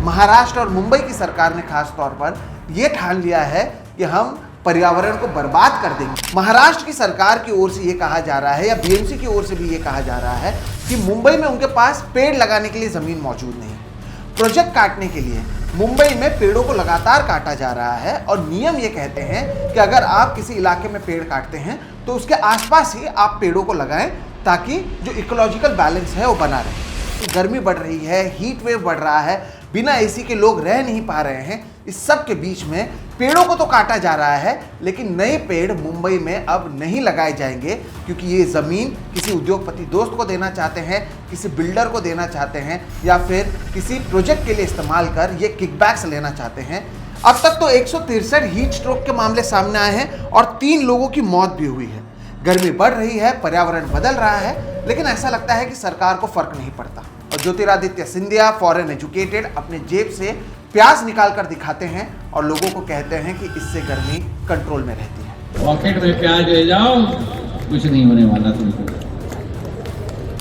महाराष्ट्र और मुंबई की सरकार ने खास तौर पर यह ठान लिया है कि हम पर्यावरण को बर्बाद कर देंगे। महाराष्ट्र की सरकार की ओर से यह कहा जा रहा है या बीएमसी की ओर से भी यह कहा जा रहा है कि मुंबई में उनके पास पेड़ लगाने के लिए जमीन मौजूद नहीं है। प्रोजेक्ट काटने के लिए मुंबई में पेड़ों को लगातार काटा जा रहा है और नियम ये कहते हैं कि अगर आप किसी इलाके में पेड़ काटते हैं तो उसके आसपास ही आप पेड़ों को लगाएं ताकि जो इकोलॉजिकल बैलेंस है वो बना रहे। गर्मी बढ़ रही है, हीट वेव बढ़ रहा है, बिना एसी के लोग रह नहीं पा रहे हैं। इस सब के बीच में पेड़ों को तो काटा जा रहा है, लेकिन नए पेड़ मुंबई में अब नहीं लगाए जाएंगे क्योंकि ये ज़मीन किसी उद्योगपति दोस्त को देना चाहते हैं, किसी बिल्डर को देना चाहते हैं या फिर किसी प्रोजेक्ट के लिए इस्तेमाल कर ये किकबैक्स लेना चाहते हैं। अब तक तो 163 हीट स्ट्रोक के मामले सामने आए हैं और 3 लोगों की मौत भी हुई है। गर्मी बढ़ रही है, पर्यावरण बदल रहा है, लेकिन ऐसा लगता है कि सरकार को फर्क नहीं पड़ता। और ज्योतिरादित्य सिंधिया फॉरेन एजुकेटेड अपने जेब से प्याज निकाल कर दिखाते हैं और लोगों को कहते हैं कि इससे गर्मी कंट्रोल में रहती है। पॉकेट में प्याज ले जाओ, कुछ नहीं होने वाला तुमको।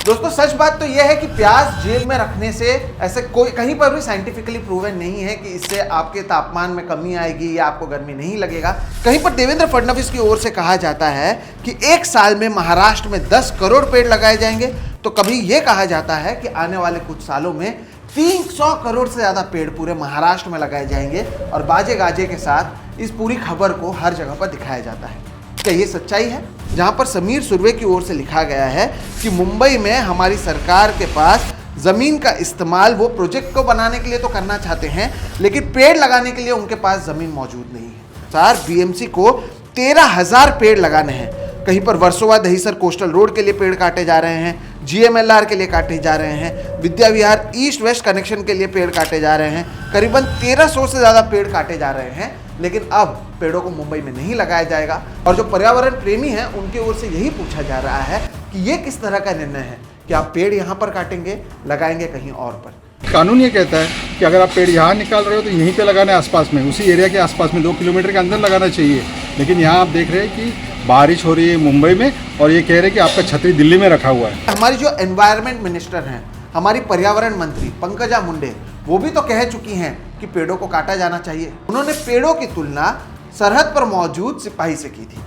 दोस्तों सच बात तो यह है कि प्याज जेब में रखने से ऐसे कोई कहीं पर भी साइंटिफिकली प्रूवन नहीं है कि इससे आपके तापमान में कमी आएगी या आपको गर्मी नहीं लगेगा। कहीं पर देवेंद्र फडणवीस की ओर से कहा जाता है कि 1 साल में महाराष्ट्र में 10 करोड़ पेड़ लगाए जाएंगे, तो कभी यह कहा जाता है कि आने वाले कुछ सालों में 300 करोड़ से ज़्यादा पेड़ पूरे महाराष्ट्र में लगाए जाएंगे और बाजे गाजे के साथ इस पूरी खबर को हर जगह पर दिखाया जाता है। क्या ये सच्चाई है? जहां पर समीर सुर्वे की ओर से लिखा गया है कि मुंबई में हमारी सरकार के पास ज़मीन का इस्तेमाल वो प्रोजेक्ट को बनाने के लिए तो करना चाहते हैं, लेकिन पेड़ लगाने के लिए उनके पास ज़मीन मौजूद नहीं है। सर बीएमसी को 13,000 पेड़ लगाने हैं। कहीं पर वर्सोवा दहीसर कोस्टल रोड के लिए पेड़ काटे जा रहे हैं, जीएमएलआर के लिए काटे जा रहे हैं, Vidya Vihar east west connection के लिए पेड़ काटे जा रहे हैं। करीबन 1300 से ज़्यादा पेड़ काटे जा रहे हैं, लेकिन अब पेड़ों को मुंबई में नहीं लगाया जाएगा। और जो पर्यावरण प्रेमी हैं उनकी ओर से यही पूछा जा रहा है कि ये किस तरह का निर्णय है कि आप पेड़ यहाँ पर काटेंगे, लगाएंगे कहीं और पर। कानून ये कहता है कि अगर आप पेड़ यहाँ निकाल रहे हो तो यहीं पे लगाना है, आसपास में, उसी एरिया के आसपास में 2 किलोमीटर के अंदर लगाना चाहिए। लेकिन यहाँ आप देख रहे हैं कि बारिश हो रही है मुंबई में और ये कह रहे हैं कि आपका छतरी दिल्ली में रखा हुआ है। हमारी जो एनवायरनमेंट मिनिस्टर हैं, हमारी पर्यावरण मंत्री पंकजा मुंडे, वो भी तो कह चुकी हैं कि पेड़ों को काटा जाना चाहिए। उन्होंने पेड़ों की तुलना सरहद पर मौजूद सिपाही से की थी।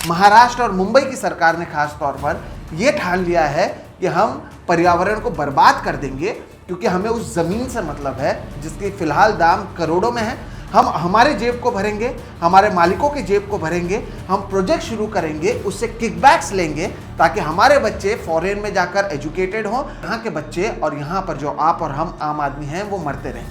महाराष्ट्र और मुंबई की सरकार ने खास तौर पर यह ठान लिया है कि हम पर्यावरण को बर्बाद कर देंगे क्योंकि हमें उस ज़मीन से मतलब है जिसकी फ़िलहाल दाम करोड़ों में है। हम हमारे जेब को भरेंगे, हमारे मालिकों की जेब को भरेंगे, हम प्रोजेक्ट शुरू करेंगे, उससे किकबैक्स लेंगे ताकि हमारे बच्चे फॉरेन में जाकर एजुकेटेड हों, यहाँ के बच्चे और यहाँ पर जो आप और हम आम आदमी हैं वो मरते रहें।